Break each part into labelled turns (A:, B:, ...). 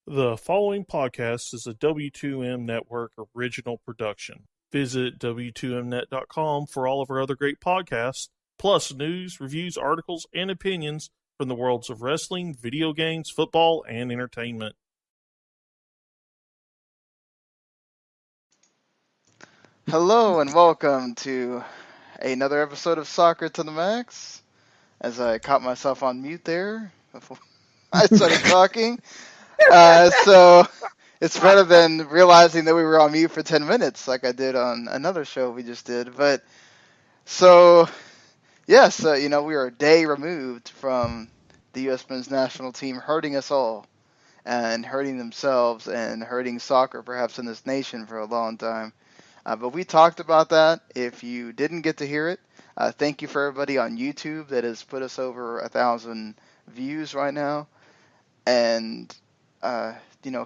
A: The following podcast is a W2M Network original production. Visit W2Mnet.com for all of our other great podcasts, plus news, reviews, articles, and opinions from the worlds of wrestling, video games, football, and entertainment.
B: Hello and welcome to another episode of Soccer to the Max. As I caught myself on mute there before I started talking. So it's better than realizing that we were on mute for 10 minutes like I did on another show we just did. But so, yes, we are a day removed from the U.S. men's national team hurting us all and hurting themselves and hurting soccer perhaps in this nation for a long time. But we talked about that. If you didn't get to hear it, thank you for everybody on YouTube that has put us over 1,000 views right now. And,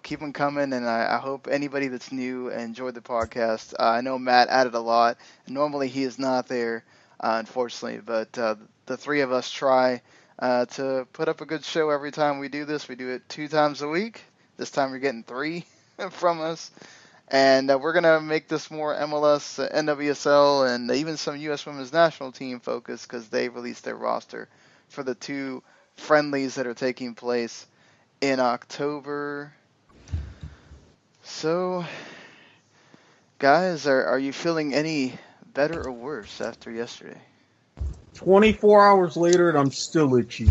B: keep them coming. And I hope anybody that's new enjoyed the podcast. I know Matt added a lot. Normally he is not there, unfortunately. But the three of us try to put up a good show every time we do this. We do it 2 times a week. This time we're getting 3 from us. And we're going to make this more MLS, NWSL, and even some U.S. Women's National Team focus because they released their roster for the 2 friendlies that are taking place in October. So, guys, are you feeling any better or worse after yesterday?
C: 24 hours later, and I'm still itchy.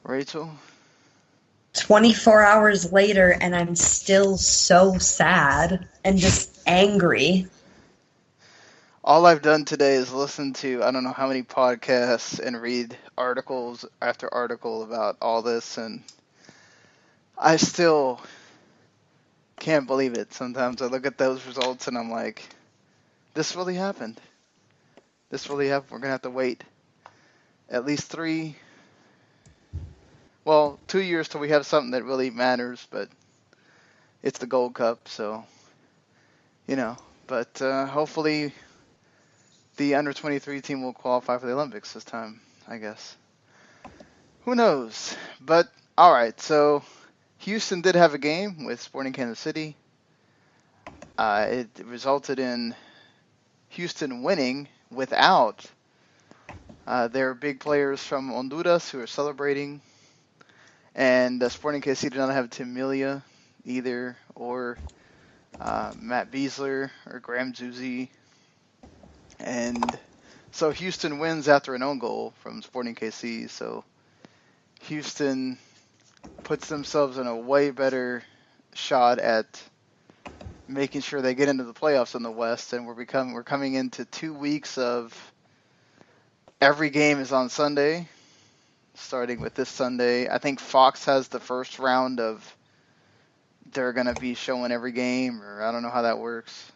B: Rachel?
D: 24 hours later, and I'm still so sad and just angry.
B: All I've done today is listen to I don't know how many podcasts and read articles after article about all this, and I still can't believe it. Sometimes I look at those results and I'm like, this really happened. This really happened. We're going to have to wait at least 2 years till we have something that really matters, but it's the Gold Cup, so, but hopefully the under-23 team will qualify for the Olympics this time, I guess. Who knows? But, all right, so Houston did have a game with Sporting Kansas City. It resulted in Houston winning without their big players from Honduras who are celebrating. And Sporting KC did not have Tim Melia either, or Matt Beasler, or Graham Zuzi. And so Houston wins after an own goal from Sporting KC. So Houston puts themselves in a way better shot at making sure they get into the playoffs in the West. And we're coming into 2 weeks of every game is on Sunday. Starting with this Sunday. I think Fox has the first round of they're going to be showing every game, or I don't know how that works.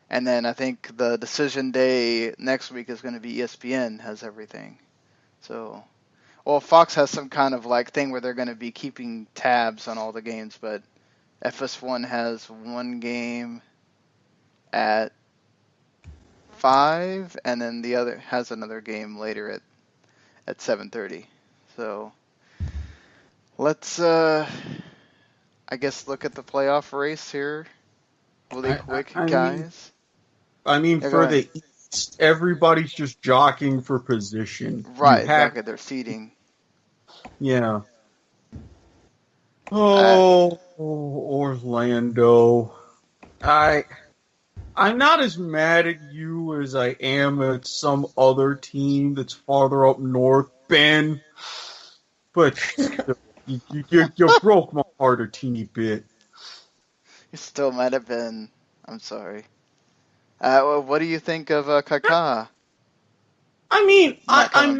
B: And then I think the decision day next week is going to be ESPN has everything. So, Fox has some kind of thing where they're going to be keeping tabs on all the games, but FS1 has one game at 5, and then the other has another game later at 7:30. So let's, I guess, look at the playoff race here really quick, guys.
C: For the East, everybody's just jockeying for position.
B: Right, exactly. They're seeding.
C: Yeah. Orlando. I'm not as mad at you as I am at some other team that's farther up north, Ben. But you broke my heart a teeny bit.
B: You're still mad at Ben. I'm sorry. What do you think of Kaka?
C: I'm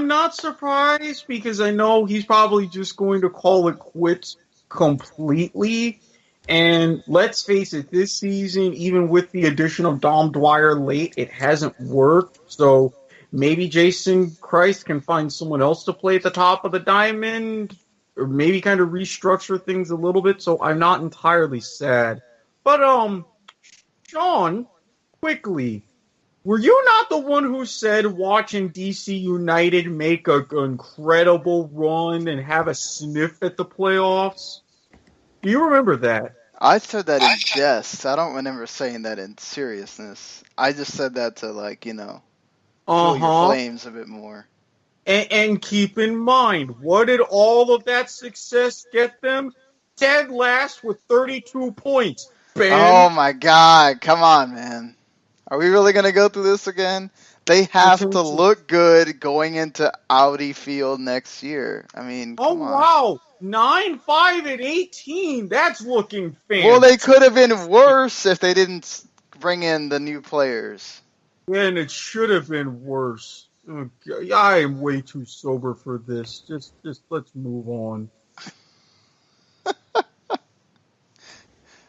C: not surprised because I know he's probably just going to call it quits completely. And let's face it, this season, even with the addition of Dom Dwyer late, it hasn't worked. So maybe Jason Christ can find someone else to play at the top of the diamond, or maybe kind of restructure things a little bit. So I'm not entirely sad. But, Sean, quickly, Were you not the one who said watching DC United make an incredible run and have a sniff at the playoffs? Do you remember that?
B: I said that in jest. I don't remember saying that in seriousness. I just said that to, like, fuel your
C: Uh-huh.
B: flames a bit more.
C: And keep in mind, what did all of that success get them? Dead last with 32 points. Ben.
B: Oh my God! Come on, man. Are we really gonna go through this again? They have to look good going into Audi Field next year. I mean, come on.
C: Wow, 9-5-18. That's looking fantastic.
B: Well, they could have been worse if they didn't bring in the new players.
C: And it should have been worse. I am way too sober for this. Just let's move on.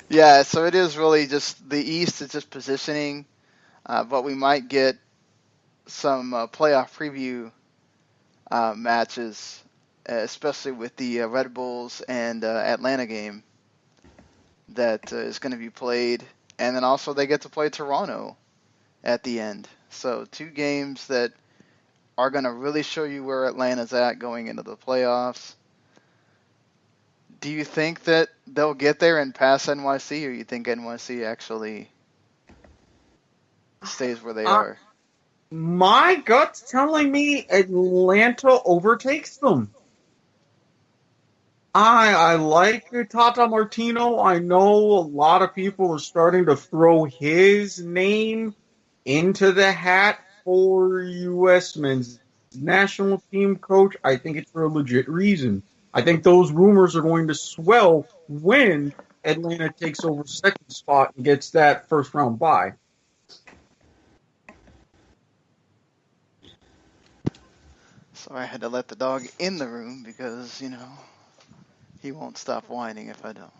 B: Yeah, so it is really just the East is just positioning, but we might get some playoff preview matches, especially with the Red Bulls and Atlanta game that is going to be played, and then also they get to play Toronto at the end. So 2 games that are going to really show you where Atlanta's at going into the playoffs. Do you think that they'll get there and pass NYC, or you think NYC actually stays where they are?
C: My gut's telling me Atlanta overtakes them. I like Tata Martino. I know a lot of people are starting to throw his name into the hat for U.S. men's national team coach. I think it's for a legit reason. I think those rumors are going to swell when Atlanta takes over second spot and gets that first round bye.
B: So I had to let the dog in the room because, he won't stop whining if I don't.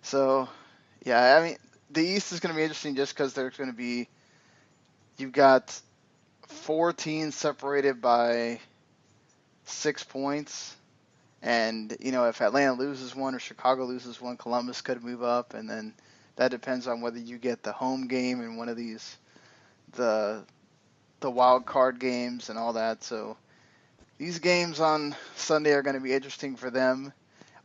B: So, yeah, I mean, the East is going to be interesting just because there's going to be, you've got 4 teams separated by 6 points. And, if Atlanta loses one or Chicago loses one, Columbus could move up. And then that depends on whether you get the home game in one of these, the wild card games and all that. So these games on Sunday are going to be interesting for them.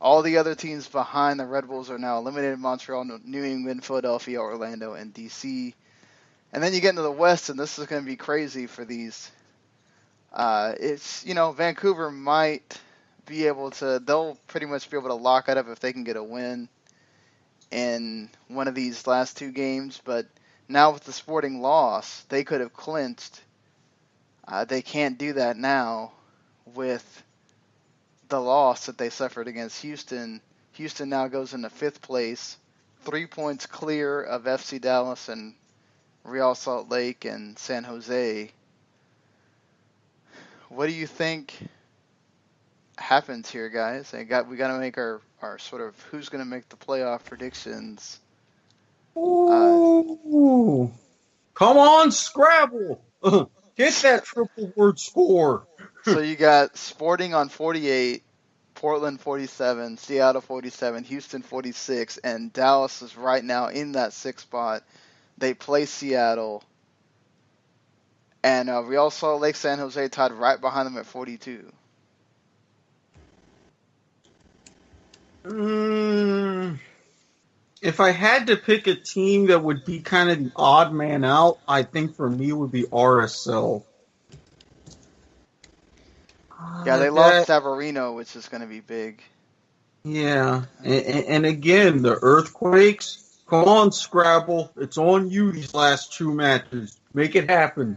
B: All the other teams behind the Red Bulls are now eliminated: Montreal, New England, Philadelphia, Orlando, and DC. And then you get into the West, and this is going to be crazy for these. It's, Vancouver might be able to, they'll pretty much be able to lock it up if they can get a win in one of these last 2 games. But now with the Sporting loss, they could have clinched. They can't do that now with the loss that they suffered against Houston. Houston now goes into 5th place, 3 points clear of FC Dallas and Real Salt Lake and San Jose. What do you think happens here, guys? We got to make our sort of who's going to make the playoff predictions.
C: Ooh. Come on, Scrabble. Get that triple word score.
B: So you got Sporting on 48, Portland 47, Seattle 47, Houston 46, and Dallas is right now in that 6th spot. They play Seattle. And Real Salt Lake, San Jose tied right behind them at 42.
C: If I had to pick a team that would be kind of the odd man out, I think for me it would be RSL.
B: Yeah, they lost Savarino, which is going to be big.
C: Yeah, and again, the Earthquakes. Come on, Scrabble. It's on you these last 2 matches. Make it happen.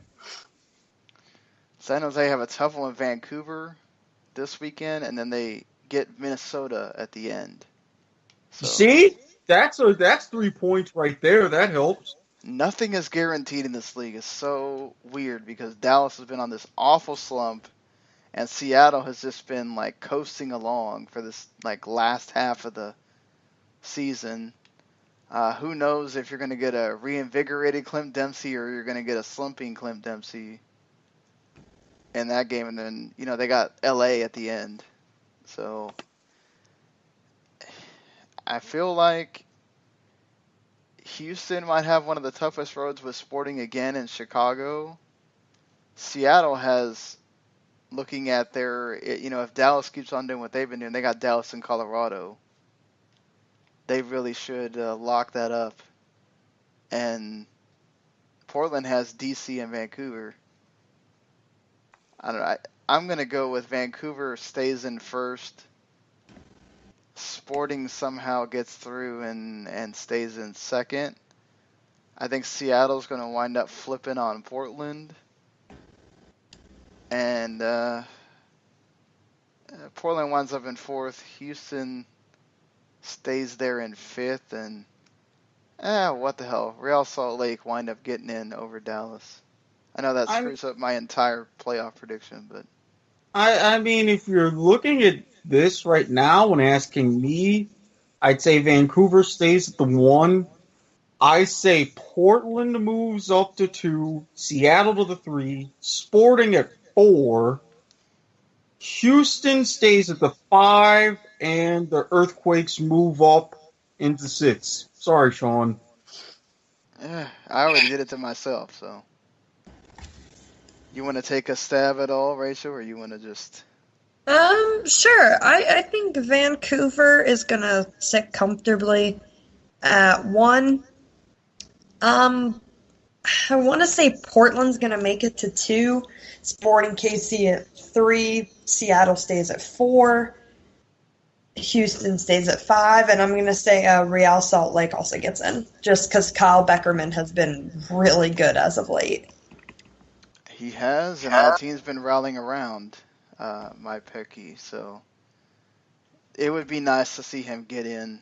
B: San Jose have a tough one with Vancouver this weekend, and then they get Minnesota at the end. So,
C: see? That's 3 points right there. That helps.
B: Nothing is guaranteed in this league. It's so weird because Dallas has been on this awful slump, and Seattle has just been like coasting along for this like last half of the season. Who knows if you're going to get a reinvigorated Clint Dempsey or you're going to get a slumping Clint Dempsey in that game. And then, they got LA at the end. So I feel like Houston might have one of the toughest roads with Sporting again in Chicago. Seattle has, looking at their, if Dallas keeps on doing what they've been doing, they got Dallas and Colorado. They really should lock that up. And Portland has DC and Vancouver. I don't know. I'm going to go with Vancouver stays in first. Sporting somehow gets through and stays in second. I think Seattle's going to wind up flipping on Portland. And Portland winds up in fourth. Houston stays there in fifth. And what the hell? Real Salt Lake wind up getting in over Dallas. I know that screws up my entire playoff prediction, but
C: I mean, if you're looking at this right now and asking me, I'd say Vancouver stays at the 1. I say Portland moves up to 2, Seattle to the 3, Sporting at 4, Houston stays at the 5, and the Earthquakes move up into 6. Sorry, Sean.
B: I already did it to myself, so. You want to take a stab at all, Rachel, or you want to just...
D: Sure. I think Vancouver is going to sit comfortably at 1. I want to say Portland's going to make it to 2, Sporting KC at 3, Seattle stays at 4, Houston stays at 5, and I'm going to say Real Salt Lake also gets in, just because Kyle Beckerman has been really good as of late.
B: He has, and our team's been rallying around my picky, so it would be nice to see him get in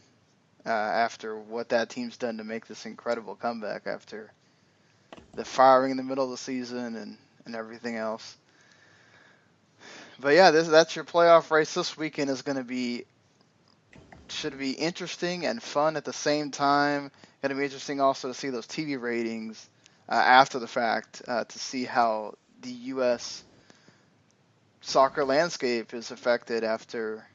B: after what that team's done to make this incredible comeback after the firing in the middle of the season and everything else. But yeah, that's your playoff race this weekend is going to should be interesting and fun at the same time. Going to be interesting also to see those TV ratings after the fact to see how the U.S. soccer landscape is affected after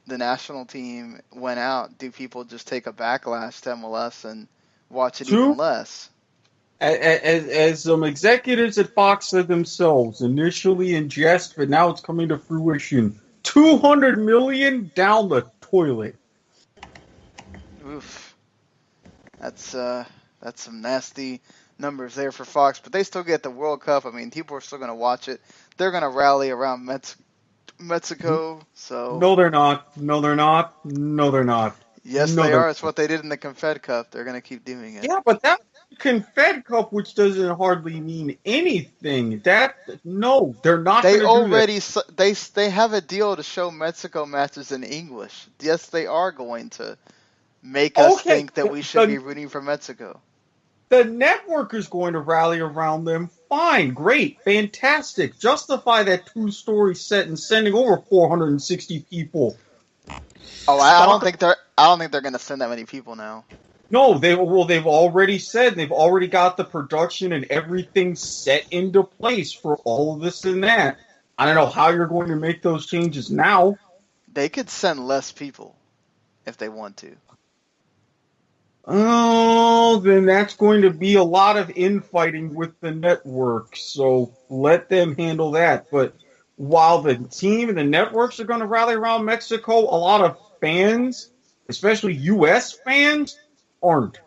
B: the national team went out. Do people just take a backlash to MLS and watch it even less?
C: As some executives at Fox said themselves, initially in jest, but now it's coming to fruition. $200 million down the toilet.
B: Oof. That's some nasty numbers there for Fox, but they still get the World Cup. I mean, people are still going to watch it. They're going to rally around Mexico. So
C: no, they're not. No, they're not. No, they're not.
B: Yes, they are. It's what they did in the Confed Cup. They're going to keep doing it.
C: Yeah, but that Confed Cup, which doesn't hardly mean anything. They're not.
B: They already they have a deal to show Mexico matches in English. Yes, they are going to make us think that we should be rooting for Mexico.
C: The network is going to rally around them. Fine, great, fantastic. Justify that 2-story set and sending over 460 people.
B: Oh, I don't think they're going to send that many people now.
C: No, they've already said they've already got the production and everything set into place for all of this and that. I don't know how you're going to make those changes now.
B: They could send less people if they want to.
C: Oh, then that's going to be a lot of infighting with the network, so let them handle that. But while the team and the networks are going to rally around Mexico, a lot of fans, especially U.S. fans, aren't.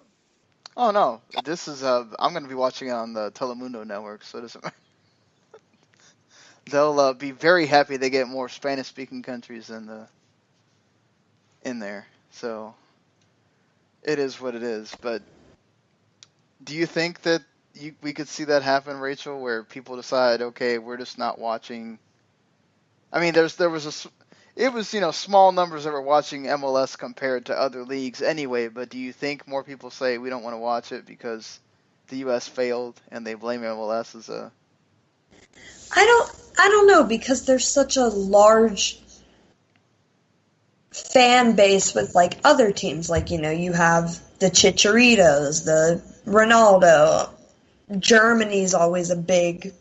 B: Oh, no. This is I'm going to be watching it on the Telemundo network, so it doesn't matter. They'll be very happy they get more Spanish-speaking countries in there, so... It is what it is, but do you think that we could see that happen, Rachel, where people decide, okay, we're just not watching? I mean, it was small numbers that were watching MLS compared to other leagues anyway, but do you think more people say we don't want to watch it because the U.S. failed and they blame MLS as a...
D: I don't know, because there's such a large fan base with like other teams, like you have the Chicharitos, the Ronaldo. Germany's always a big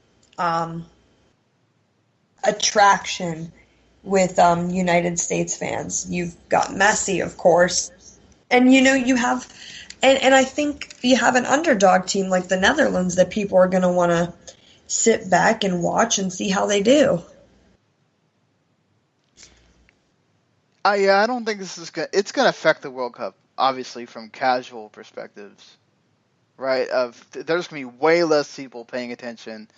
D: attraction with United States fans. You've got Messi, of course, and you have And I think you have an underdog team like the Netherlands that people are going to want to sit back and watch and see how they do.
B: Yeah, I don't think this is gonna. It's gonna affect the World Cup, obviously, from casual perspectives, right? There's gonna be way less people paying attention.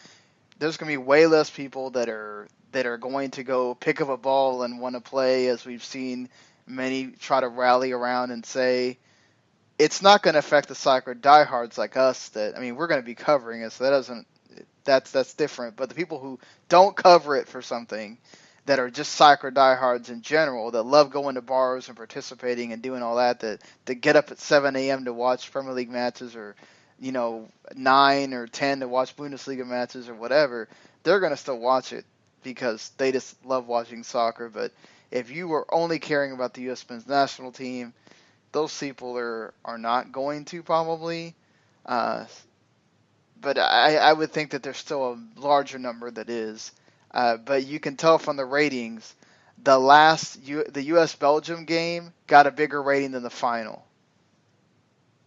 B: There's gonna be way less people that are going to go pick up a ball and want to play, as we've seen many try to rally around and say. It's not going to affect the soccer diehards like us. We're going to be covering it, so that's different. But the people who don't cover it for something, that are just soccer diehards in general, that love going to bars and participating and doing all that get up at 7 a.m. to watch Premier League matches, or 9 or 10 to watch Bundesliga matches or whatever, they're going to still watch it because they just love watching soccer. But if you were only caring about the U.S. men's national team, those people are not going to probably. But I would think that there's still a larger number that is. But you can tell from the ratings, the U.S.-Belgium game got a bigger rating than the final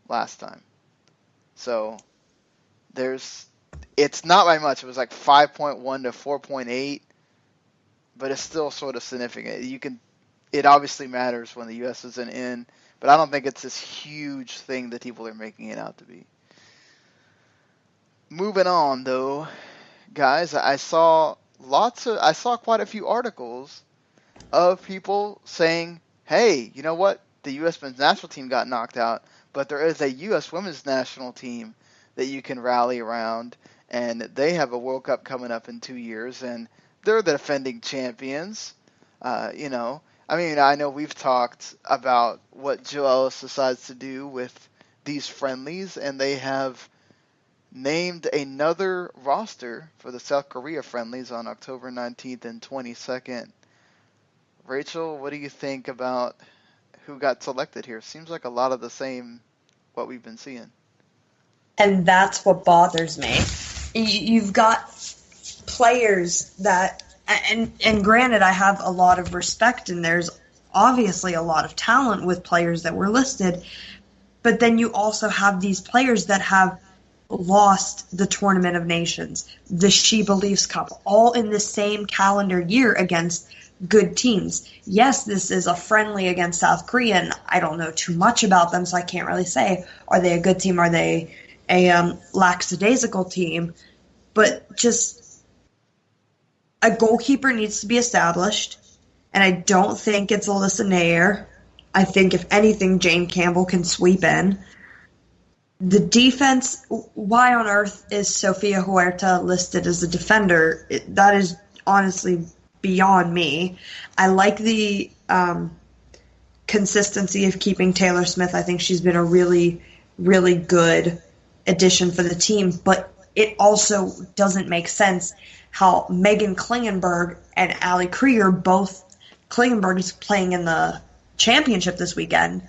B: last time. So it's not by much. It was like 5.1 to 4.8, but it's still sort of significant. It obviously matters when the U.S. isn't in, but I don't think it's this huge thing that people are making it out to be. Moving on, though, guys, I saw quite a few articles of people saying, hey, you know what? The U.S. men's national team got knocked out, but there is a U.S. women's national team that you can rally around, and they have a World Cup coming up in 2 years, and they're the defending champions. I know we've talked about what Jill Ellis decides to do with these friendlies, and they have named another roster for the South Korea friendlies on October 19th and 22nd. Rachel, what do you think about who got selected here? Seems like a lot of the same what we've been seeing.
D: And that's what bothers me. You've got players that, and granted, I have a lot of respect, and there's obviously a lot of talent with players that were listed, but then you also have these players that have lost the Tournament of Nations, the She Believes Cup, all in the same calendar year against good teams. Yes, this is a friendly against South Korea, and I don't know too much about them, so I can't really say, are they a good team, are they a lackadaisical team? But just a goalkeeper needs to be established, and I don't think it's Alyssa Nair. I think, if anything, Jane Campbell can sweep in. The defense, why on earth is Sofia Huerta listed as a defender? That is honestly beyond me. I like the consistency of keeping Taylor Smith. I think she's been a really, really good addition for the team, but it also doesn't make sense how Megan Klingenberg and Ali Krieger, both Klingenberg is playing in the championship this weekend,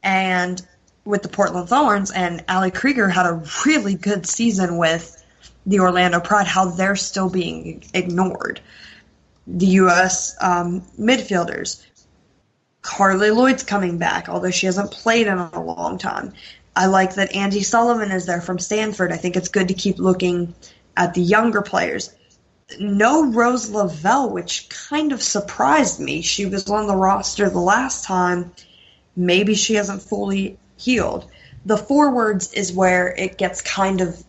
D: and with the Portland Thorns, and Ali Krieger had a really good season with the Orlando Pride, how they're still being ignored. The U.S. Midfielders, Carly Lloyd's coming back, although she hasn't played in a long time. I like that Andy Sullivan is there from Stanford. I think it's good to keep looking at the younger players. No Rose Lavelle, which kind of surprised me. She was on the roster the last time. Maybe she hasn't fully healed. The forwards is where it gets kind of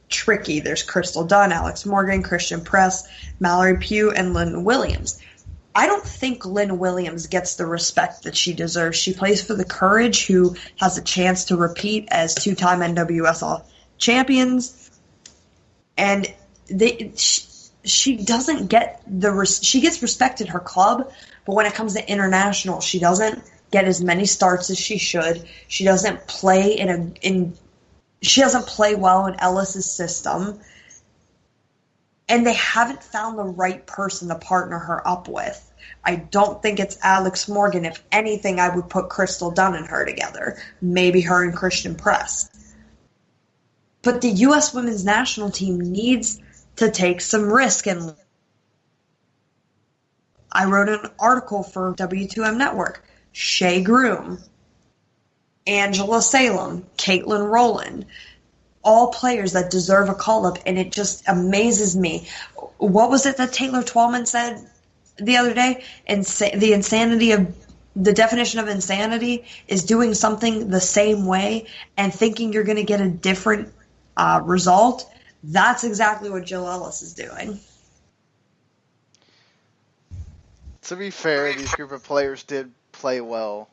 D: tricky. There's Crystal Dunn, Alex Morgan, Christian Press, Mallory Pugh, and Lynn Williams. I don't think Lynn Williams gets the respect that she deserves. She plays for the Courage, who has a chance to repeat as two-time NWSL champions, and she doesn't get she gets respect in her club, but when it comes to international, she doesn't get as many starts as she should. She doesn't play she doesn't play well in Ellis's system, and they haven't found the right person to partner her up with. I don't think it's Alex Morgan. If anything, I would put Crystal Dunn and her together. Maybe her and Christian Press. But the U.S. women's national team needs to take some risk. And I wrote an article for W2M Network. Shea Groom. Angela Salem, Caitlin Rowland, all players that deserve a call-up, and it just amazes me. What was it that Taylor Twellman said the other day? The definition of insanity is doing something the same way and thinking you're going to get a different result. That's exactly what Jill Ellis is doing.
B: To be fair, these group of players did play well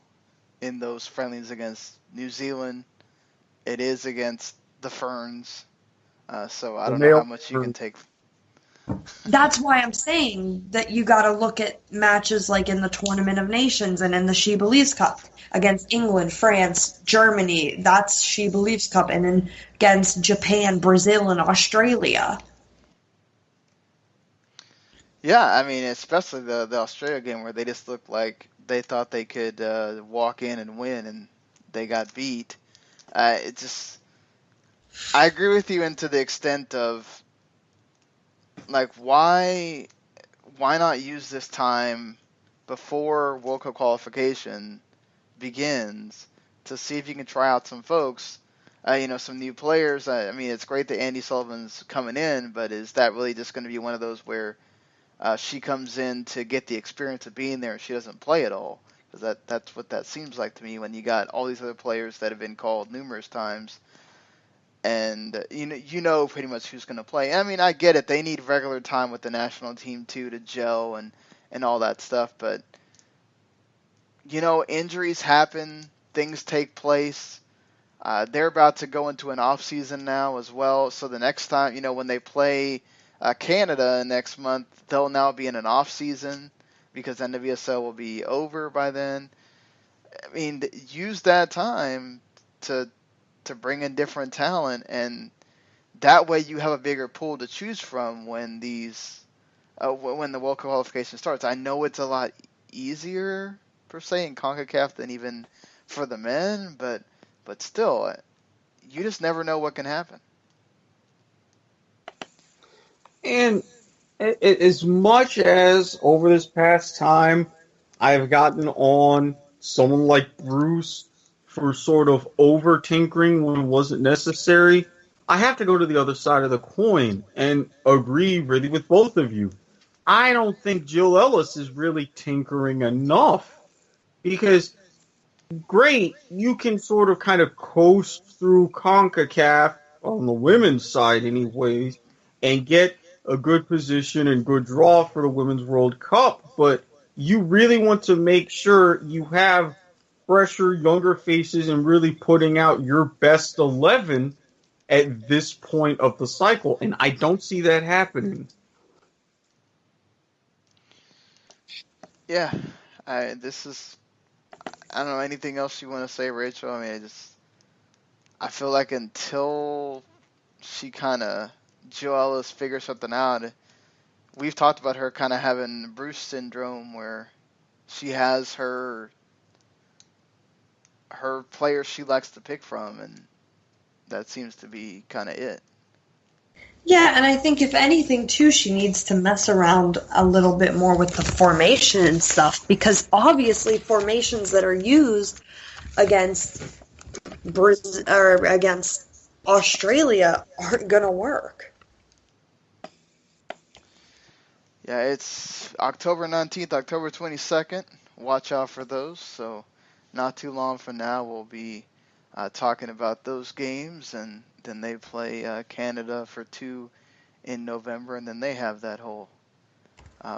B: in those friendlies against New Zealand. It is against the Ferns, so I don't know how much you can take.
D: That's why I'm saying that you got to look at matches like in the Tournament of Nations and in the She Believes Cup against England, France, Germany. That's She Believes Cup, and then against Japan, Brazil, and Australia.
B: Yeah, I mean, especially the Australia game where they just looked like they thought they could walk in and win, and they got beat. I agree with you to the extent of, like, why not use this time before World Cup qualification begins to see if you can try out some folks, some new players. I mean, it's great that Andy Sullivan's coming in, but is that really just going to be one of those where she comes in to get the experience of being there and she doesn't play at all? Because that's what that seems like to me when you got all these other players that have been called numerous times, and you know pretty much who's going to play. I mean, I get it. They need regular time with the national team too to gel and all that stuff, but injuries happen, things take place. They're about to go into an off season now as well, so the next time, when they play Canada next month, they'll now be in an off season because NWSL will be over by then. I mean, use that time to bring in different talent, and that way you have a bigger pool to choose from when the World Cup qualification starts. I know it's a lot easier per se in CONCACAF than even for the men, but still, you just never know what can happen.
C: And as much as over this past time I've gotten on someone like Bruce for sort of over-tinkering when it wasn't necessary, I have to go to the other side of the coin and agree really with both of you. I don't think Jill Ellis is really tinkering enough, because great, you can sort of kind of coast through CONCACAF on the women's side anyways and get a good position and good draw for the Women's World Cup, but you really want to make sure you have fresher, younger faces and really putting out your best 11 at this point of the cycle, and I don't see that happening.
B: Yeah, I don't know, anything else you want to say, Rachel? I mean, I feel like until she Jill Ellis figures something out, we've talked about her kind of having Bruce syndrome, where she has her players she likes to pick from, and that seems to be kind of it.
D: Yeah, and I think if anything, too, she needs to mess around a little bit more with the formation and stuff, because obviously formations that are used against Brazil or against Australia aren't going to work.
B: Yeah, it's October 19th, October 22nd. Watch out for those. So not too long from now, we'll be talking about those games, and then they play Canada for 2 in November, and then they have that whole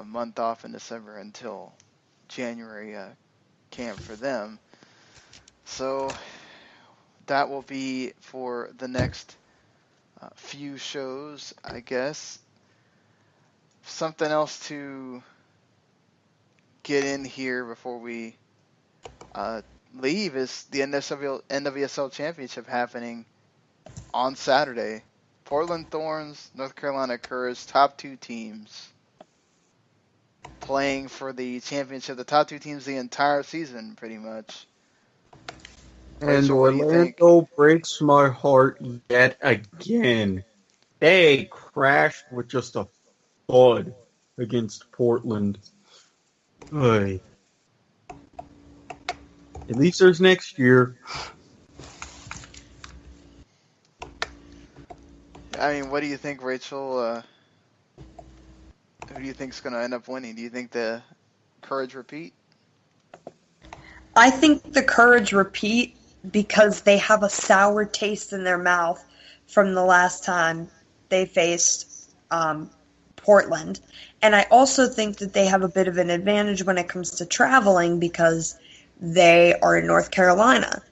B: month off in December until January camp for them. So that will be for the next few shows, I guess. Something else to get in here before we leave is the NWSL Championship happening on Saturday. Portland Thorns, North Carolina Courage, top 2 teams playing for the championship. The top 2 teams the entire season, pretty much.
C: And
B: Rachel, what do you think?
C: Orlando breaks my heart yet again. They crashed with just a thud against Portland. Ay. At least there's next year.
B: I mean, what do you think, Rachel? Who do you think's going to end up winning? Do you think the Courage repeat?
D: I think the Courage repeat because they have a sour taste in their mouth from the last time they faced Portland. And I also think that they have a bit of an advantage when it comes to traveling because they are in North Carolina.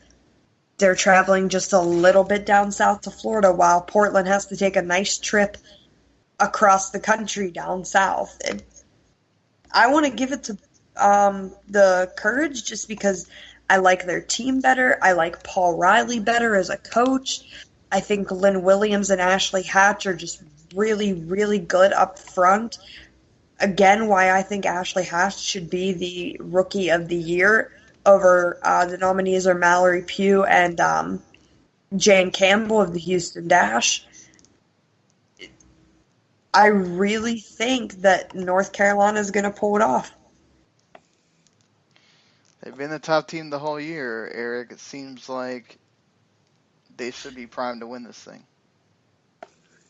D: They're traveling just a little bit down south to Florida while Portland has to take a nice trip across the country down south. I want to give it to the Courage just because I like their team better. I like Paul Riley better as a coach. I think Lynn Williams and Ashley Hatch are just really, really good up front. Again, why I think Ashley Hatch should be the Rookie of the Year over the nominees are Mallory Pugh and Jane Campbell of the Houston Dash. I really think that North Carolina is going to pull it off.
B: They've been the top team the whole year, Erik. It seems like they should be primed to win this thing.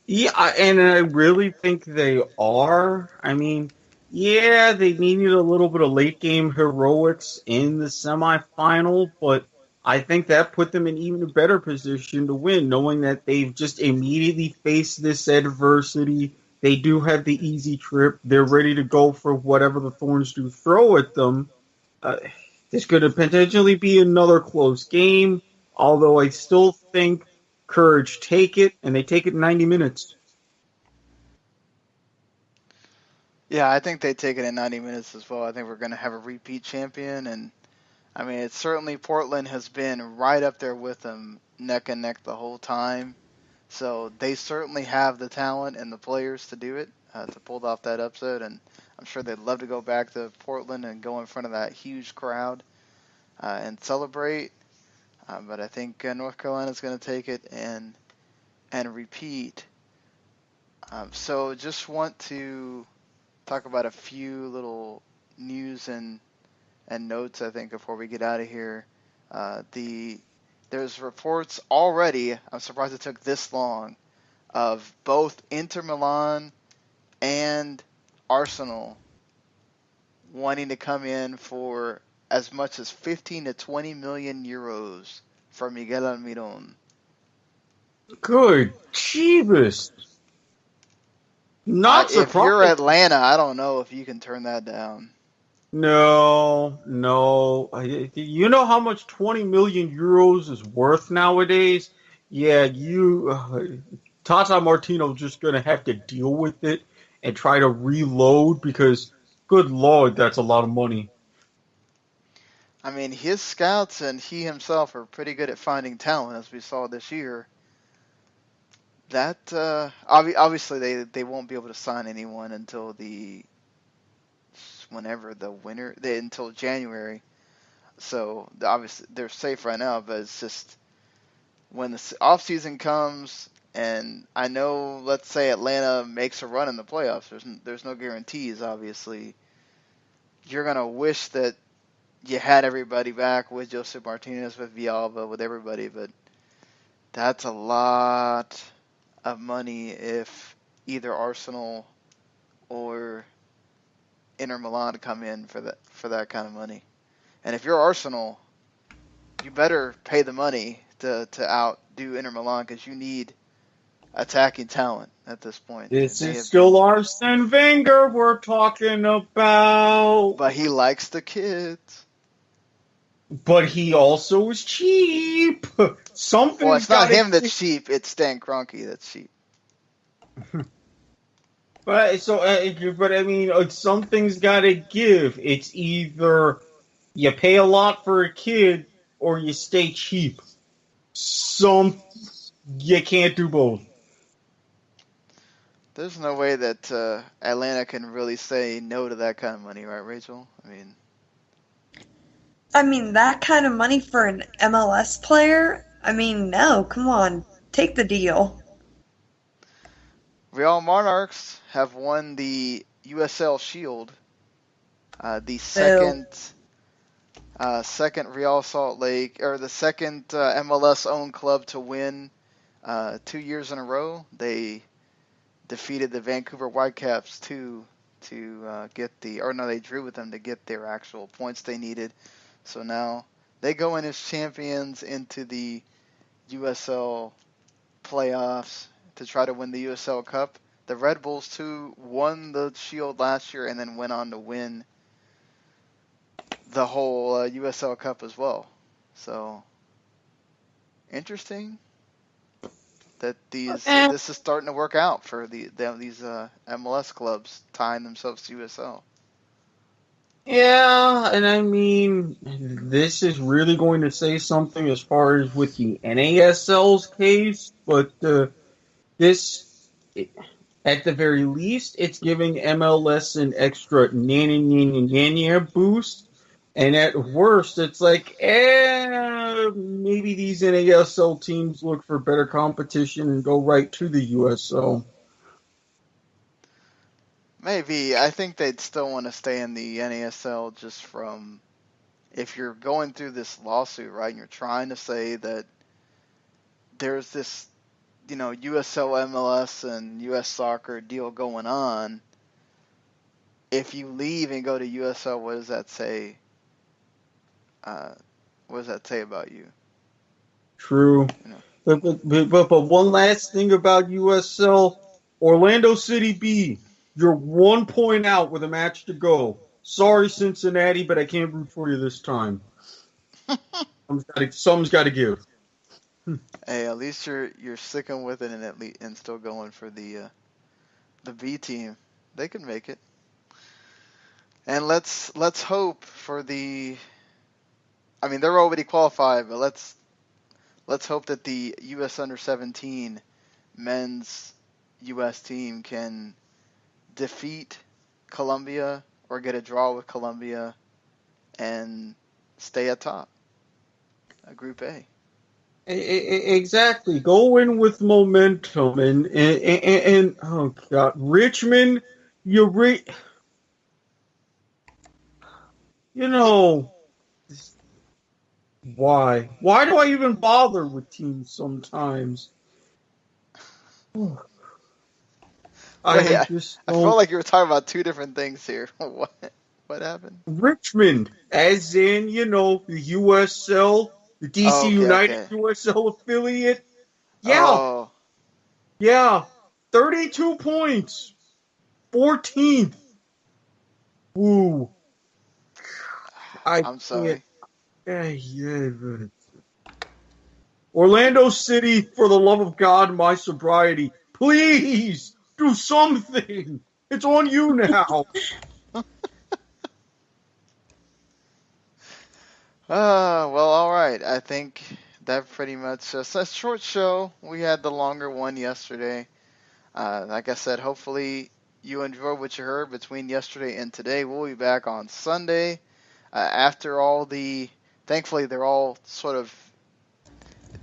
C: Yeah, and I really think they are. I mean, yeah, they needed a little bit of late game heroics in the semifinal, but I think that put them in even a better position to win, knowing that they've just immediately faced this adversity. They do have the easy trip. They're ready to go for whatever the Thorns do throw at them. This could potentially be another close game, although I still think Courage take it, and they take it in 90 minutes.
B: Yeah, I think they take it in 90 minutes as well. I think we're going to have a repeat champion, and I mean, it's certainly Portland has been right up there with them, neck and neck the whole time. So they certainly have the talent and the players to do it, to pull off that upset, and I'm sure they'd love to go back to Portland and go in front of that huge crowd and celebrate. But I think North Carolina's going to take it and repeat. So just want to talk about a few little news and notes, I think, before we get out of here. There's reports already, I'm surprised it took this long, of both Inter Milan and Arsenal wanting to come in for as much as 15 to 20 million euros for Miguel Almiron.
C: Good Jeebus. Not surprised.
B: If you're Atlanta, I don't know if you can turn that down.
C: No. You know how much 20 million euros is worth nowadays? Yeah, Tata Martino's just going to have to deal with it and try to reload because, good Lord, that's a lot of money.
B: I mean, his scouts and he himself are pretty good at finding talent, as we saw this year. That obviously they won't be able to sign anyone until until January. So obviously they're safe right now, but it's just when the off season comes, and I know, let's say Atlanta makes a run in the playoffs. There's no guarantees, obviously. You're gonna wish that you had everybody back with Joseph Martinez, with Villalba, with everybody, but that's a lot of money if either Arsenal or Inter Milan come in for that kind of money. And if you're Arsenal, you better pay the money to outdo Inter Milan because you need attacking talent at this point.
C: This is still Arsene Wenger we're talking about.
B: But he likes the kids.
C: But he also is cheap.
B: Well, it's not him that's cheap. It's Stan Kroenke that's cheap.
C: But I mean, something's got to give. It's either you pay a lot for a kid or you stay cheap. You can't do both.
B: There's no way that Atlanta can really say no to that kind of money, right, Rachel?
D: I mean, that kind of money for an MLS player? I mean, no, come on. Take the deal.
B: Real Monarchs have won the USL Shield, the second Real Salt Lake, or the second MLS-owned club to win 2 years in a row, they defeated the Vancouver Whitecaps to they drew with them to get their actual points they needed. So now they go in as champions into the USL playoffs to try to win the USL Cup. The Red Bulls too won the Shield last year and then went on to win the whole USL Cup as well. So interesting that this is starting to work out for these MLS clubs tying themselves to USL.
C: Yeah, and I mean, this is really going to say something as far as with the NASL's case, but this, at the very least, it's giving MLS an extra boost. And at worst, it's like, maybe these NASL teams look for better competition and go right to the USL.
B: Maybe. I think they'd still want to stay in the NASL just from, if you're going through this lawsuit, right, and you're trying to say that there's this, USL MLS and US Soccer deal going on, if you leave and go to USL, what does that say? What does that say about you?
C: True. But one last thing about USL, Orlando City B, you're 1 point out with a match to go. Sorry, Cincinnati, but I can't root for you this time. Something's got to give.
B: Hey, at least you're sticking with it and still going for the B team. They can make it. And let's hope for the. I mean, they're already qualified, but let's hope that the U.S. Under-17 men's U.S. team can defeat Colombia or get a draw with Colombia and stay atop Group A.
C: Exactly. Go in with momentum and oh God, Richmond, Why? Why do I even bother with teams sometimes?
B: I felt like you were talking about two different things here. What happened?
C: Richmond, as in, the USL, the DC United USL affiliate. Yeah.
B: Oh.
C: Yeah. 32 points. 14th. Woo.
B: I'm sorry.
C: Orlando City, for the love of God, my sobriety. Please do something. It's on you now.
B: Well, all right. I think that pretty much a short show. We had the longer one yesterday. Like I said, hopefully you enjoyed what you heard between yesterday and today. We'll be back on Sunday after all thankfully they're all sort of,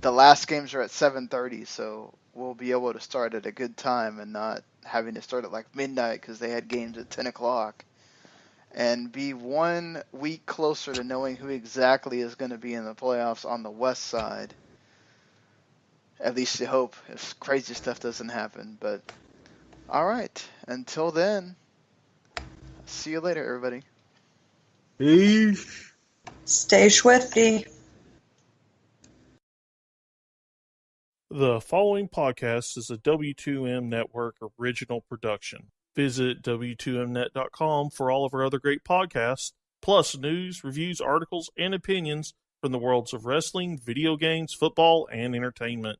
B: the last games are at 7:30, so we'll be able to start at a good time and not having to start at like midnight because they had games at 10 o'clock. And be 1 week closer to knowing who exactly is going to be in the playoffs on the west side. At least you hope, if crazy stuff doesn't happen. But, all right. Until then, see you later, everybody.
C: Peace.
D: Stay swifty.
A: The following podcast is a W2M Network original production. Visit W2Mnet.com for all of our other great podcasts, plus news, reviews, articles, and opinions from the worlds of wrestling, video games, football, and entertainment.